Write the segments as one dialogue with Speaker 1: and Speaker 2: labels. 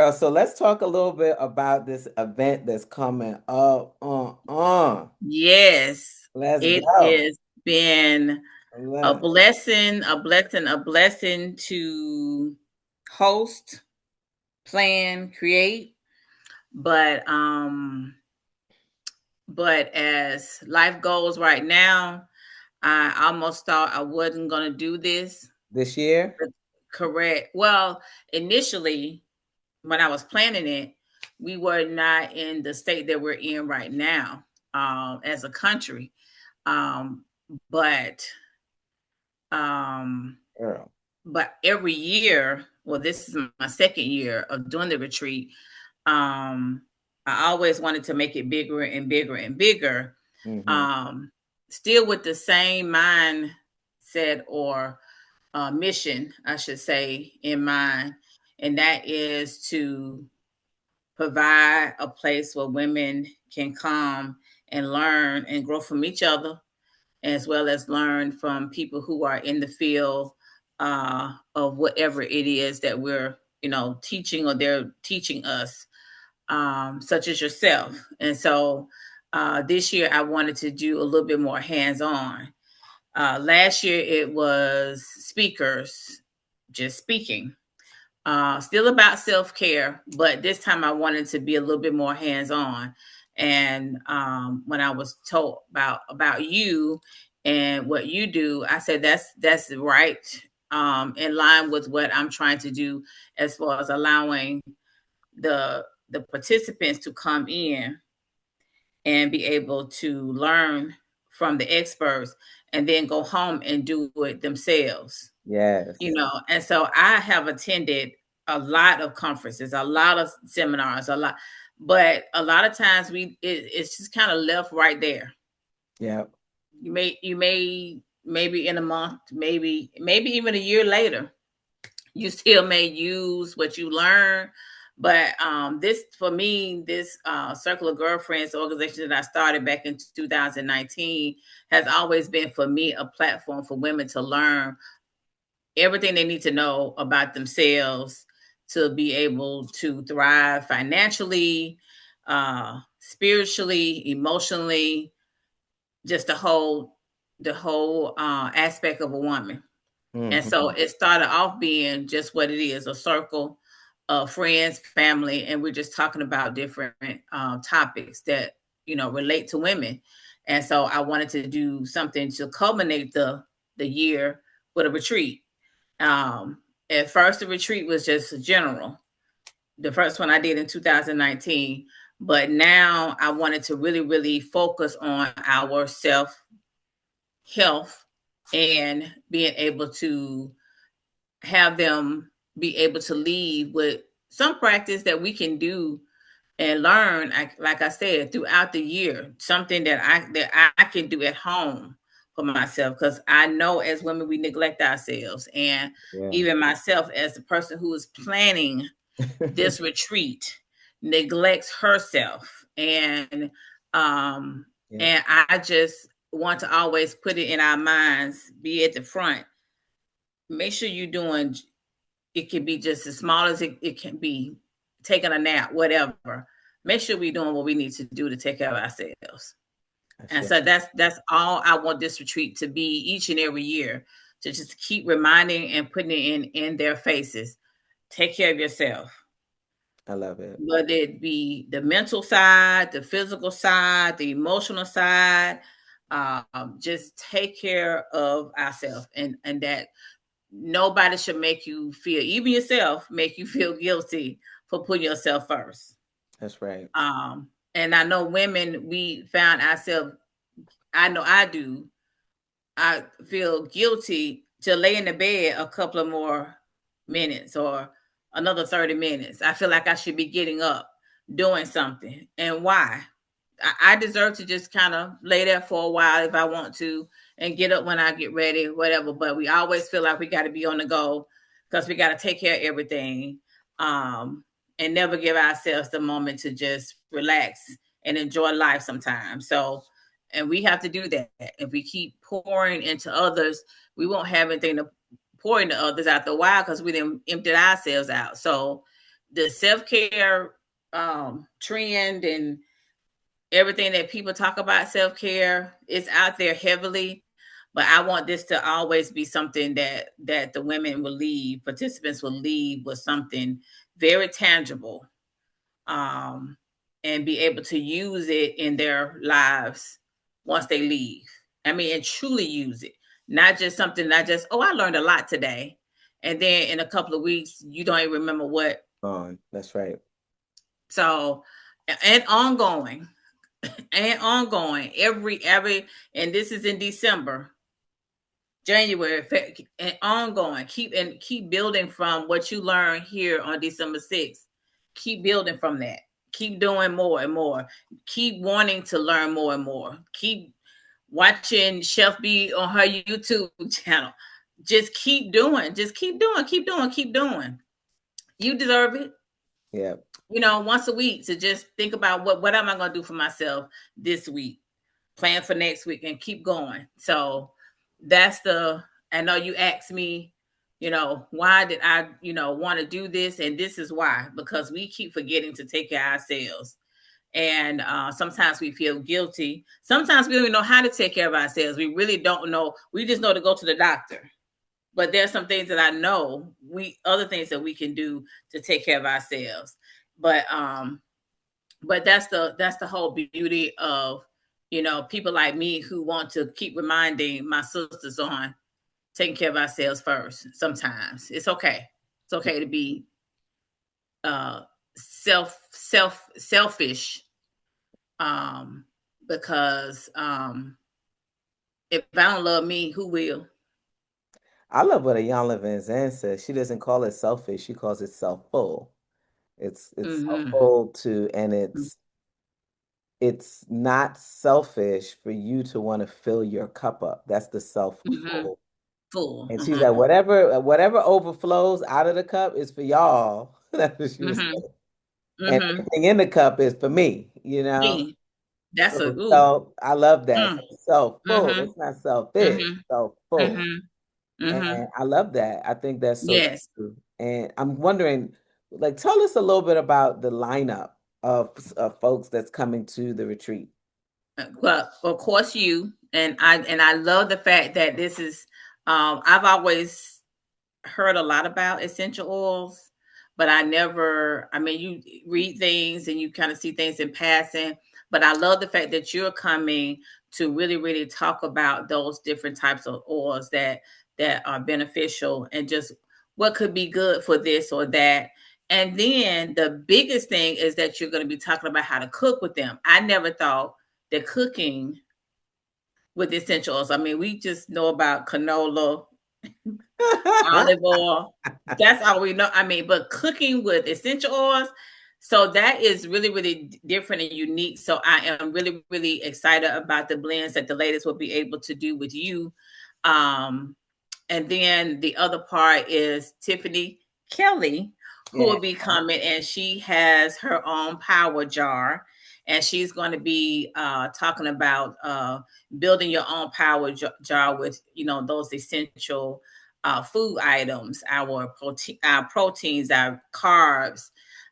Speaker 1: girl. So let's talk a little bit about this event that's coming up.
Speaker 2: Yes,
Speaker 1: Let's
Speaker 2: it
Speaker 1: go.
Speaker 2: has been a
Speaker 1: Let
Speaker 2: blessing, a blessing, a blessing to host, plan, create. But but as life goes right now, I almost thought I wasn't gonna do this.
Speaker 1: this year.
Speaker 2: Correct. Well, initially, when I was planning it, we were not in the state that we're in right now, as a country. Um, but um,
Speaker 1: Girl.
Speaker 2: but every year, well, this is my second year of doing the retreat. Um, I always wanted to make it bigger and bigger and bigger.
Speaker 1: Hmm.
Speaker 2: Um, Still with the same mindset or mission, I should say, in mind, and that is to provide a place where women can come and learn and grow from each other, as well as learn from people who are in the field of whatever it is that we're, teaching or they're teaching us, such as yourself. And so this year I wanted to do a little bit more hands on. Last year it was speakers just speaking, still about self care, but this time I wanted to be a little bit more hands on. And when I was told about you and what you do, I said that's right, in line with what I'm trying to do, as far as allowing the participants to come in and be able to learn from the experts and then go home and do it themselves.
Speaker 1: Yes.
Speaker 2: And so I have attended a lot of conferences, a lot of seminars, but a lot of times it's just kind of left right there.
Speaker 1: Yep.
Speaker 2: You may maybe in a month, maybe even a year later, you still may use what you learn. But this, for me, this Circle of Girlfriends organization that I started back in 2019 has always been for me a platform for women to learn everything they need to know about themselves to be able to thrive financially, spiritually, emotionally, just the whole aspect of a woman. And so
Speaker 1: Hmm.
Speaker 2: it started off being just what it is, a circle of friends, family, and we're just talking about different topics that relate to women. And so I wanted to do something to culminate the year with a retreat. Um, at first, the retreat was just general. The first one I did in 2019, but now I wanted to really, really focus on our self health and being able to have them be able to leave with some practice that we can do and learn, like I said, throughout the year, something that I can do at home for myself, because I know as women we neglect ourselves, and
Speaker 1: Yeah.
Speaker 2: even myself as the person who is planning this retreat neglects herself, um
Speaker 1: Yep.
Speaker 2: and I just want to always put it in our minds, be at the front. Make sure you're doing, it can be just as small as it can be, taking a nap, whatever. Make sure we're doing what we need to do to take care of ourselves.
Speaker 1: That's
Speaker 2: And
Speaker 1: it.
Speaker 2: so that's all I want this retreat to be each and every year, to just keep reminding and putting it in their faces. Take care of yourself,
Speaker 1: I love it.
Speaker 2: whether it be the mental side, the physical side, the emotional side. Just take care of ourselves, and that nobody should make you feel, even yourself, make you feel guilty for putting yourself first.
Speaker 1: That's right.
Speaker 2: And I know women, we found ourselves, I know I do, I feel guilty to lay in the bed a couple of more minutes or another 30 minutes. I feel like I should be getting up, doing something. And why? I deserve to just kind of lay there for a while if I want to, and get up when I get ready, whatever. But we always feel like we got to be on the go because we got to take care of everything, and never give ourselves the moment to just relax and enjoy life sometimes. So, and we have to do that. If we keep pouring into others, we won't have anything to pour into others after a while, because we didn't empty ourselves out. So the self-care trend and everything that people talk about self-care is out there heavily, but I want this to always be something that the women will leave, participants will leave with something very tangible, um, and be able to use it in their lives once they leave. I mean, and truly use it, not just something that just, oh, I learned a lot today, and then in a couple of weeks you don't even remember what.
Speaker 1: That's right.
Speaker 2: So, and ongoing, and ongoing every, and this is in December, January, and ongoing. Keep building from what you learn here on December 6th. Keep building from that. Keep doing more and more. Keep wanting to learn more and more. Keep watching Chef B on her YouTube channel. Just keep doing. Just keep doing. Keep doing. Keep doing. You deserve it.
Speaker 1: Yeah.
Speaker 2: Once a week to just think about what am I going to do for myself this week, plan for next week, and keep going. So that's I know you asked me, why did I, want to do this? And this is why, because we keep forgetting to take care of ourselves. And sometimes we feel guilty. Sometimes we don't even know how to take care of ourselves. We really don't know. We just know to go to the doctor. But there's some things that I know other things that we can do to take care of ourselves. But that's the whole beauty of people like me who want to keep reminding my sisters on taking care of ourselves first. Sometimes it's okay to be selfish, because if I don't love me, who will?
Speaker 1: I love what Iyanla Vanzant says. She doesn't call it selfish. She calls it self-full. It's
Speaker 2: Mm-hmm.
Speaker 1: self-full and it's not selfish for you to want to fill your cup up. That's the
Speaker 2: Mm-hmm.
Speaker 1: self-full.
Speaker 2: Full.
Speaker 1: And she's
Speaker 2: Mm-hmm.
Speaker 1: like, whatever overflows out of the cup is for y'all. That's what she was
Speaker 2: Mm-hmm.
Speaker 1: saying. And
Speaker 2: Mm-hmm.
Speaker 1: everything in the cup is for me,
Speaker 2: Me. That's a
Speaker 1: So,
Speaker 2: ooh.
Speaker 1: so I love that.
Speaker 2: Mm.
Speaker 1: So self-full.
Speaker 2: Mm-hmm.
Speaker 1: It's not selfish,
Speaker 2: Mm-hmm.
Speaker 1: self-full.
Speaker 2: Mm-hmm. Mm-hmm.
Speaker 1: And I love that. I think that's so
Speaker 2: Yes.
Speaker 1: true. And I'm wondering, like, tell us a little bit about the lineup of folks that's coming to the retreat.
Speaker 2: Well, of course, you and I love the fact that this is. I've always heard a lot about essential oils, but I never. I mean, you read things and you kind of see things in passing, but I love the fact that you're coming to really, really talk about those different types of oils that are beneficial and just what could be good for this or that. And then the biggest thing is that you're going to be talking about how to cook with them. I never thought that cooking with essentials. I mean, we just know about canola, olive oil. That's all we know. I mean, but cooking with essential oils, so that is really, really different and unique. So I am really, really excited about the blends that the ladies will be able to do with you. Um, and then the other part is Tiffany Kelly, who
Speaker 1: Yeah.
Speaker 2: will be coming, and she has her own power jar. And she's going to be talking about building your own power jar with, those essential food items, our proteins, our carbs,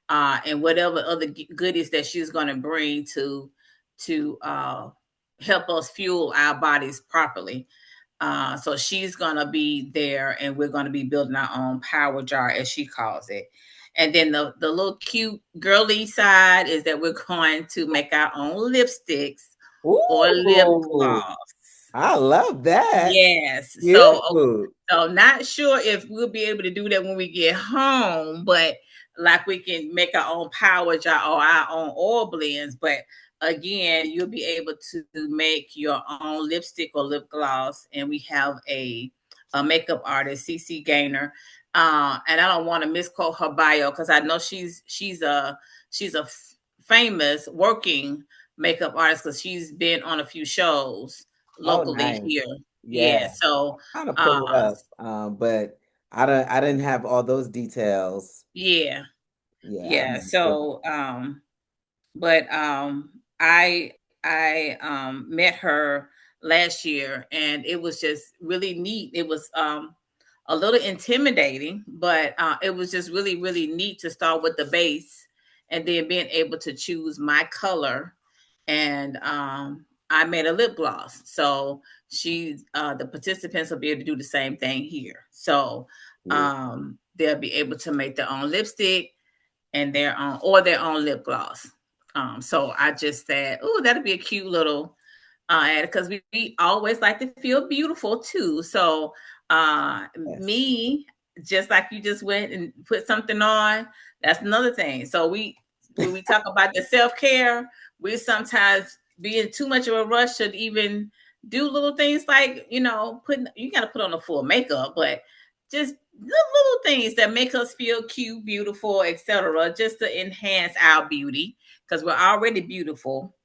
Speaker 2: and whatever other goodies that she's going to bring to help us fuel our bodies properly. So she's gonna be there, and we're gonna be building our own power jar, as she calls it. And then the little cute girly side is that we're going to make our own lipsticks or lip
Speaker 1: Ooh,
Speaker 2: gloss.
Speaker 1: I love that.
Speaker 2: Yes. So
Speaker 1: Cute.
Speaker 2: so not sure if we'll be able to do that when we get home, but like we can make our own power jar or our own oil blends. But again, you'll be able to make your own lipstick or lip gloss. And we have a makeup artist, CC Gaynor. And I don't want to misquote her bio because I know she's a famous working makeup artist because she's been on a few shows
Speaker 1: Oh,
Speaker 2: locally
Speaker 1: nice.
Speaker 2: here.
Speaker 1: Yeah.
Speaker 2: Yeah. So
Speaker 1: Kind of pull it
Speaker 2: uh
Speaker 1: up. But I didn't have all those details.
Speaker 2: yeah.
Speaker 1: Yeah, I'm
Speaker 2: Yeah.
Speaker 1: gonna look.
Speaker 2: So but I met her last year and it was just really neat. It was a little intimidating, but it was just really, really neat to start with the base and then being able to choose my color. And I made a lip gloss. So the participants will be able to do the same thing here. So they'll be able to make their own lipstick and their own lip gloss. So I just said, oh, that'll be a cute little ad because we always like to feel beautiful too. So me, just like you just went and put something on, that's another thing. So when we talk about the self-care, we sometimes be in too much of a rush to even do little things like, you got to put on a full makeup, but just little things that make us feel cute, beautiful, etc., just to enhance our beauty because we're already beautiful.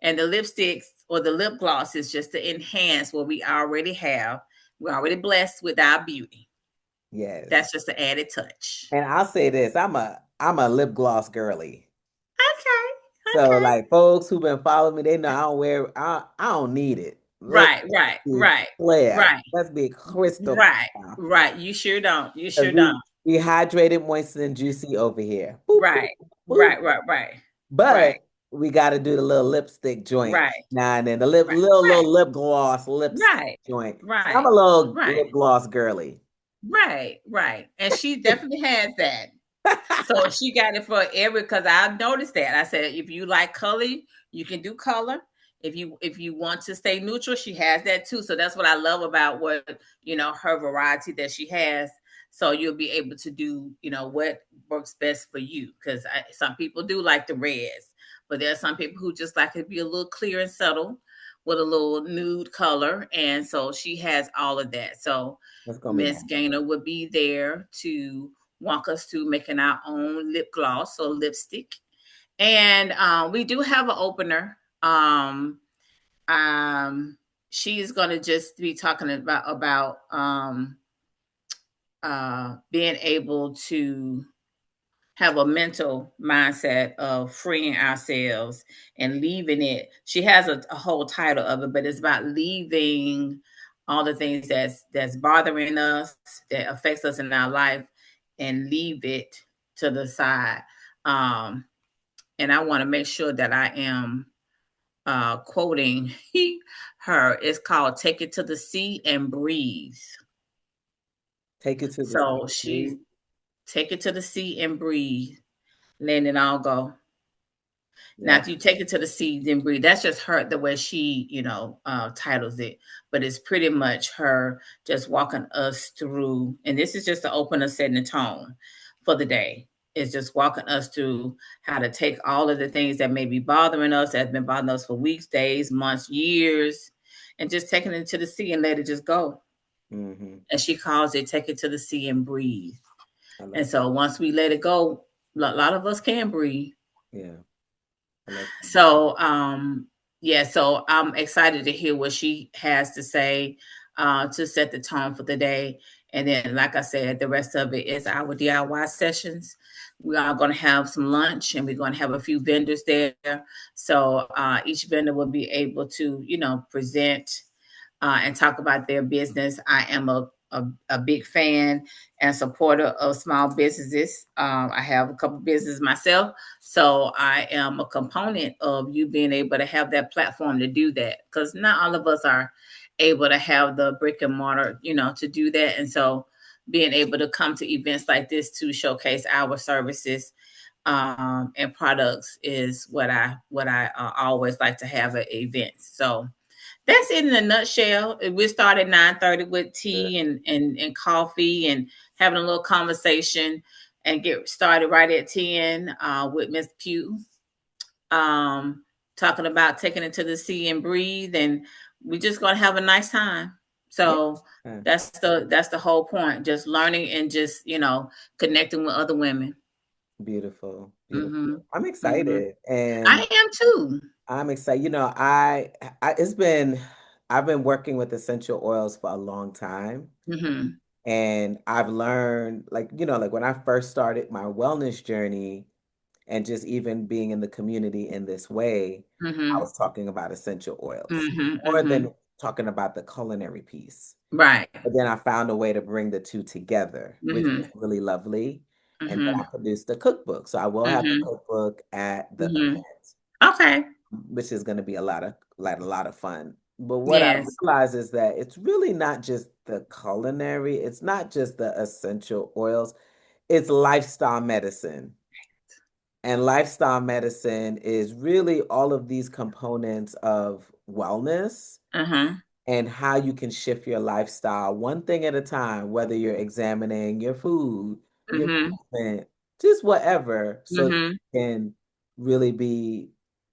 Speaker 2: And the lipsticks or the lip gloss is just to enhance what we already have. We're already blessed with our beauty.
Speaker 1: Yes.
Speaker 2: That's just an added touch.
Speaker 1: And I'll say this, I'm a lip gloss girly.
Speaker 2: Okay.
Speaker 1: So
Speaker 2: Okay.
Speaker 1: like folks who've been following me, they know I don't need it. Let's
Speaker 2: Right, right,
Speaker 1: be
Speaker 2: right,
Speaker 1: clear.
Speaker 2: right,
Speaker 1: Let's be crystal
Speaker 2: right,
Speaker 1: clear.
Speaker 2: right. You sure don't. You
Speaker 1: 'Cause
Speaker 2: sure don't.
Speaker 1: we hydrated, moist, and juicy over here. Boop, boop,
Speaker 2: Right,
Speaker 1: boop.
Speaker 2: right, right, right,
Speaker 1: But
Speaker 2: right,
Speaker 1: we got to do the little lipstick joint
Speaker 2: right,
Speaker 1: now and then. The
Speaker 2: right,
Speaker 1: little lip gloss lipstick
Speaker 2: right,
Speaker 1: joint. So I'm
Speaker 2: right,
Speaker 1: a little
Speaker 2: right,
Speaker 1: lip gloss girly.
Speaker 2: right, right. And she definitely has that. So she got it for because I noticed that. I said, if you like color, you can do color. If you want to stay neutral, she has that too. So that's what I love about her variety that she has. So you'll be able to do, what works best for you. Because some people do like the reds, but there are some people who just like it to be a little clear and subtle with a little nude color. And so she has all of that. So
Speaker 1: That's gonna be
Speaker 2: Miss
Speaker 1: nice.
Speaker 2: Gaynor would be there to walk us through making our own lip gloss or lipstick. And we do have an opener. Um, she's going to just be talking about being able to have a mental mindset of freeing ourselves and leaving it. She has a whole title of it, but it's about leaving all the things that's bothering us, that affects us in our life, and leave it to the side. Um, and I want to make sure that I am quoting her. It's called "Take It to the Sea and Breathe."
Speaker 1: Take it to the
Speaker 2: So
Speaker 1: street.
Speaker 2: she's take it to the sea and breathe, letting it all go. Now,
Speaker 1: Yeah.
Speaker 2: if you take it to the sea, then breathe. That's just her, the way she, titles it. But it's pretty much her just walking us through. And this is just to open us, setting the tone for the day. It's just walking us through how to take all of the things that may be bothering us, that's been bothering us for weeks, days, months, years, and just taking it to the sea and let it just go.
Speaker 1: Mm-hmm.
Speaker 2: And she calls it "Take It to the Sea and Breathe."
Speaker 1: I
Speaker 2: And
Speaker 1: like
Speaker 2: so once we let it go, a lot of us can breathe.
Speaker 1: yeah. I like
Speaker 2: So, yeah, so I'm excited to hear what she has to say to set the tone for the day. And then, like I said, the rest of it is our DIY sessions. We are going to have some lunch and we're going to have a few vendors there. So each vendor will be able to, present and talk about their business. I am a big fan and supporter of small businesses. I have a couple businesses myself, so I am a component of you being able to have that platform to do that because not all of us are able to have the brick and mortar, to do that. And so being able to come to events like this to showcase our services and products is what I always like to have at events. So that's it in a nutshell. We start at 9:30 with
Speaker 1: it.
Speaker 2: tea and coffee and having a little conversation and get started right at 10 with Miss Pugh. Talking about taking it to the sea and breathe, and we're just gonna have a nice time.
Speaker 1: Yeah.
Speaker 2: So that's the whole point. Just learning and just connecting with other women.
Speaker 1: Beautiful.
Speaker 2: Mm-hmm.
Speaker 1: Beautiful. I'm
Speaker 2: Mm-hmm.
Speaker 1: excited. And
Speaker 2: I am too.
Speaker 1: I'm excited. I've been working with essential oils for a long time.
Speaker 2: Mm-hmm.
Speaker 1: And I've learned, like when I first started my wellness journey and just even being in the community in this way, I
Speaker 2: Mm-hmm.
Speaker 1: was talking about essential oils
Speaker 2: Mm-hmm.
Speaker 1: more than
Speaker 2: Mm-hmm.
Speaker 1: talking about the culinary piece.
Speaker 2: Right.
Speaker 1: But then I found a way to bring the two together, which was
Speaker 2: Mm-hmm.
Speaker 1: really lovely. And then
Speaker 2: Mm-hmm.
Speaker 1: I produced a cookbook. So I will have the
Speaker 2: Mm-hmm.
Speaker 1: cookbook at the
Speaker 2: Mm-hmm.
Speaker 1: event,
Speaker 2: Okay.
Speaker 1: which is going to be a lot of fun. But what I
Speaker 2: Yes.
Speaker 1: realize is that it's really not just the culinary, it's not just the essential oils, it's lifestyle medicine. And lifestyle medicine is really all of these components of wellness
Speaker 2: Uh-huh.
Speaker 1: and how you can shift your lifestyle one thing at a time, whether you're examining your food, your
Speaker 2: Mm-hmm.
Speaker 1: movement, just whatever, so that
Speaker 2: Mm-hmm.
Speaker 1: you can really be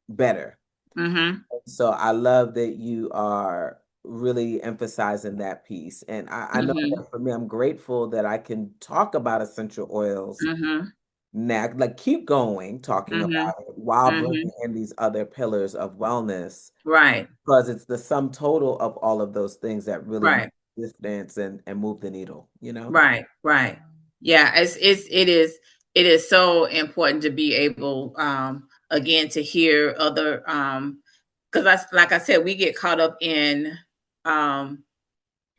Speaker 1: better.
Speaker 2: Mm-hmm.
Speaker 1: So I love that you are really emphasizing that piece. And I know
Speaker 2: Mm-hmm.
Speaker 1: that for me, I'm grateful that I can talk about essential oils
Speaker 2: Mm-hmm.
Speaker 1: now, like keep going talking
Speaker 2: Mm-hmm.
Speaker 1: about it while
Speaker 2: Mm-hmm.
Speaker 1: bringing in these other pillars of wellness,
Speaker 2: Right.
Speaker 1: because it's the sum total of all of those things that really make
Speaker 2: Right.
Speaker 1: this dance and move the needle, you know?
Speaker 2: Right. Right. Yeah. It is so important to be able again to hear other because like I said, we get caught up in um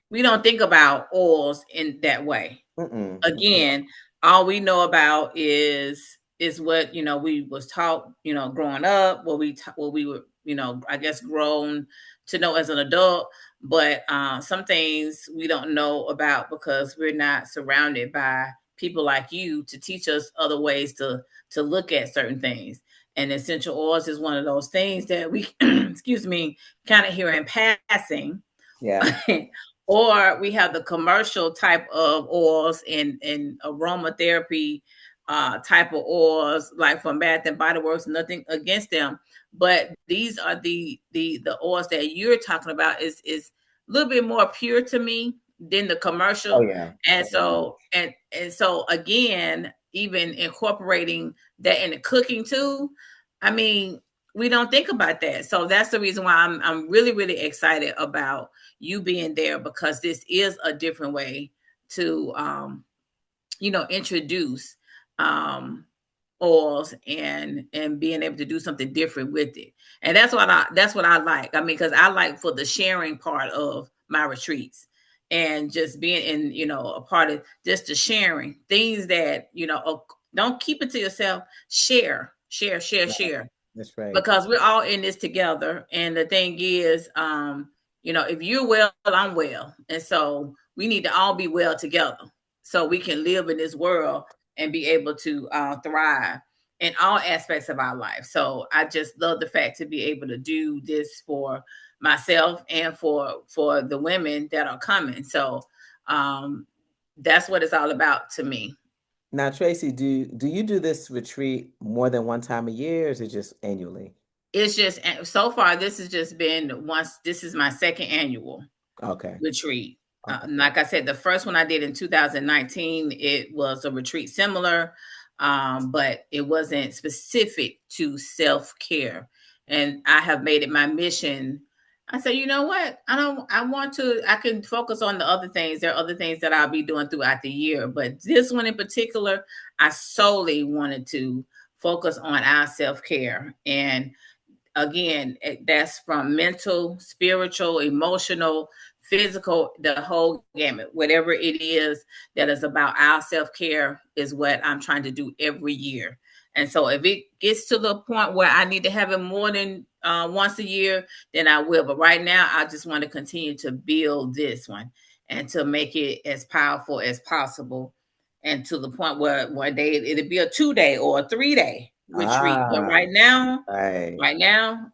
Speaker 2: we don't think about oils in that way.
Speaker 1: Mm-mm, mm-mm.
Speaker 2: Again, all we know about is what we was taught growing up, what we were I guess grown to know as an adult. But some things we don't know about because we're not surrounded by people like you to teach us other ways to look at certain things. And essential oils is one of those things that we excuse me, kind of hear in passing.
Speaker 1: Yeah.
Speaker 2: Or we have the commercial type of oils and aromatherapy type of oils, like from Bath and Body Works. Nothing against them, but these are the oils that you're talking about is a little bit more pure to me than the
Speaker 1: Oh
Speaker 2: commercial.
Speaker 1: yeah.
Speaker 2: And
Speaker 1: Oh, yeah.
Speaker 2: so again, even incorporating that in the cooking too. I mean, we don't think about that. So that's the reason why I'm really really excited about you being there, because this is a different way to introduce um oils and being able to do something different with it. And that's what I like. I mean, because I like for the sharing part of my retreats and just being in a part of just the sharing things that don't keep it to yourself.
Speaker 1: Right.
Speaker 2: Share,
Speaker 1: That's right.
Speaker 2: because we're all in this together. And the thing is, if you're well, I'm well. And so we need to all be well together so we can live in this world and be able to thrive in all aspects of our life. So I just love the fact to be able to do this for myself and for the women that are coming. So um, that's what it's all about to me.
Speaker 1: Now, Tracy, do you do this retreat more than one time a year, or is it just annually?
Speaker 2: It's just so far, this has just been once. This is my second annual
Speaker 1: Okay.
Speaker 2: retreat.
Speaker 1: Okay.
Speaker 2: Like I said, the first one I did in 2019, it was a retreat similar, but it wasn't specific to self care. And I have made it my mission. I said, you know what? I can focus on the other things. There are other things that I'll be doing throughout the year. But this one in particular, I solely wanted to focus on our self care. And again, that's from mental, spiritual, emotional, physical, the whole gamut. Whatever it is that is about our self-care is what I'm trying to do every year. And so if it gets to the point where I need to have it more than once a year, then I will. But right now, I just want to continue to build this one and to make it as powerful as possible, and to the point where it'll be a 2 day or a 3 day retreat. But
Speaker 1: Ah, right.
Speaker 2: right now,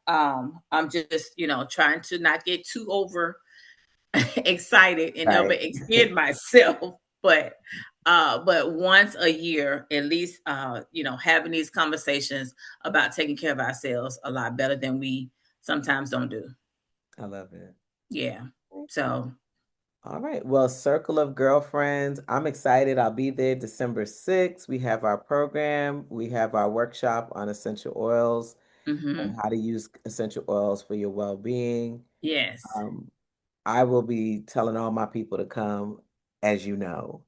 Speaker 2: I'm just trying to not get too over excited and
Speaker 1: Right.
Speaker 2: extend myself. But once a year at least, having these conversations about taking care of ourselves a lot better than we sometimes don't do.
Speaker 1: I love it.
Speaker 2: Yeah. So
Speaker 1: All right. Well, Circle of Girlfriends, I'm excited. I'll be there December 6th. We have our program. We have our workshop on essential oils and
Speaker 2: mhm.
Speaker 1: how to use essential oils for your well-being.
Speaker 2: Yes.
Speaker 1: Um, I will be telling all my people to come, as you know.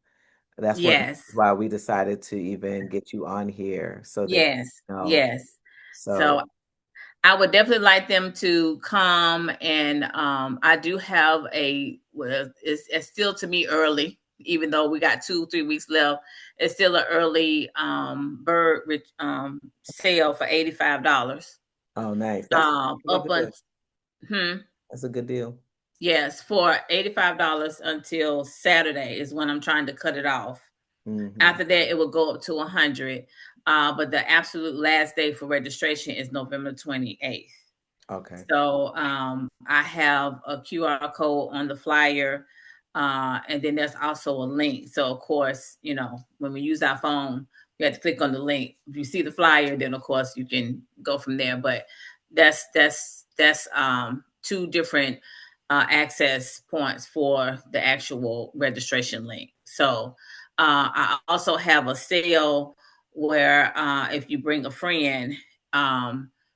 Speaker 1: That's one
Speaker 2: Yes.
Speaker 1: why we decided to even get you on here so that
Speaker 2: Yes.
Speaker 1: you know.
Speaker 2: Yes. So
Speaker 1: So
Speaker 2: I would definitely like them to come, and I do have well, it's still to me early, even though we got 2-3 weeks left. It's still an early bird sale for $85.
Speaker 1: Oh, nice. That's really
Speaker 2: Up on
Speaker 1: good.
Speaker 2: hmm,
Speaker 1: That's a good deal.
Speaker 2: yes, for $85 until Saturday is when I'm trying to cut it off.
Speaker 1: Hmm.
Speaker 2: After that, it will go up to 100. But the absolute last day for registration is November 28th.
Speaker 1: Okay.
Speaker 2: So I have a QR code on the flyer, and then there's also a link. So of course, when we use our phone, you have to click on the link. If you see the flyer, then of course you can go from there. But that's two different access points for the actual registration link. So I also have a sale where if you bring a friend,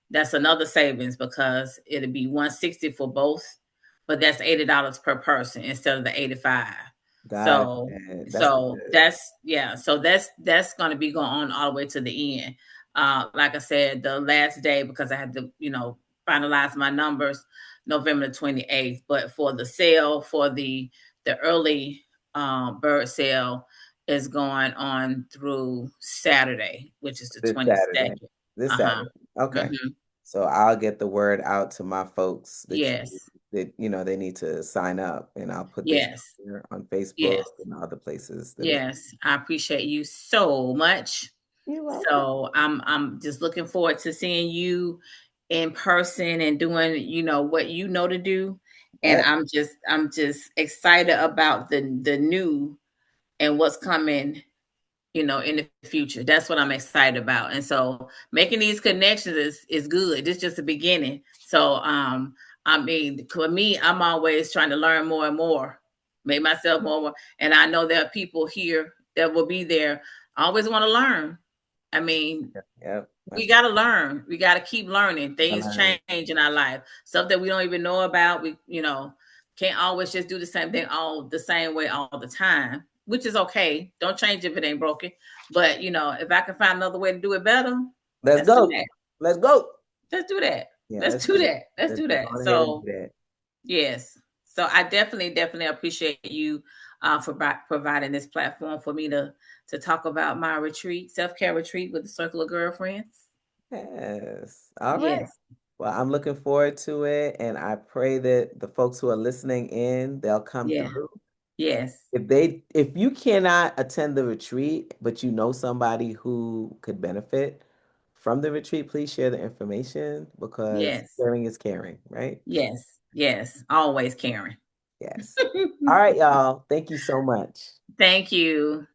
Speaker 2: that's another savings because it'll be 160 for both, but that's $80 per person instead of the 85.
Speaker 1: Got
Speaker 2: So
Speaker 1: it. That's
Speaker 2: so
Speaker 1: good.
Speaker 2: that's yeah, so that's going to be going on all the way to the end. Like I said, the last day because I had to, finalize my numbers, November 28th. But for the sale, for the early bird sale is going on through Saturday, which is the
Speaker 1: This Saturday.
Speaker 2: 22nd.
Speaker 1: This
Speaker 2: Uh-huh.
Speaker 1: Saturday. Okay.
Speaker 2: Mm-hmm.
Speaker 1: So I'll get the word out to my folks
Speaker 2: Yes.
Speaker 1: they need to sign up, and I'll put this
Speaker 2: Yes.
Speaker 1: here on
Speaker 2: Yes.
Speaker 1: Facebook and other places that it.
Speaker 2: Yes. I appreciate you so much.
Speaker 1: You're welcome.
Speaker 2: So I'm just looking forward to seeing you in person and doing, what you know to do. And
Speaker 1: Uh,
Speaker 2: I'm just excited about the new and what's coming, in the future. That's what I'm excited about. And so making these connections is good. It's just the beginning. So I mean, for me, I'm always trying to learn more and more, make myself more and more. And I know there are people here that will be there. I always want to learn. I mean,
Speaker 1: yep.
Speaker 2: we got to learn. We got to keep learning.
Speaker 1: I
Speaker 2: Things
Speaker 1: learned.
Speaker 2: change in our life. Stuff that we don't even know about. We can't always just do the same thing all the same way all the time, which is okay. Don't change if it ain't broken. But if I can find another way to do it better,
Speaker 1: Let's
Speaker 2: let's do
Speaker 1: go.
Speaker 2: that.
Speaker 1: Let's go.
Speaker 2: Let's do that.
Speaker 1: Yeah,
Speaker 2: Let's do that. Let's do
Speaker 1: let's
Speaker 2: that.
Speaker 1: go ahead and
Speaker 2: So
Speaker 1: do that.
Speaker 2: yes. So I definitely appreciate you for providing this platform for me to talk about my retreat, self-care retreat with the Circle of Girlfriends.
Speaker 1: Yes. All right.
Speaker 2: Yes.
Speaker 1: Well, I'm looking forward to it, and I pray that the folks who are listening in, they'll come
Speaker 2: Yeah.
Speaker 1: through.
Speaker 2: Yes.
Speaker 1: If you cannot attend the retreat, but you know somebody who could benefit from the retreat, please share the information because
Speaker 2: Yes.
Speaker 1: sharing is caring, right?
Speaker 2: Yes. Yes. Always caring.
Speaker 1: Yes. All right, y'all. Thank you so much.
Speaker 2: Thank you.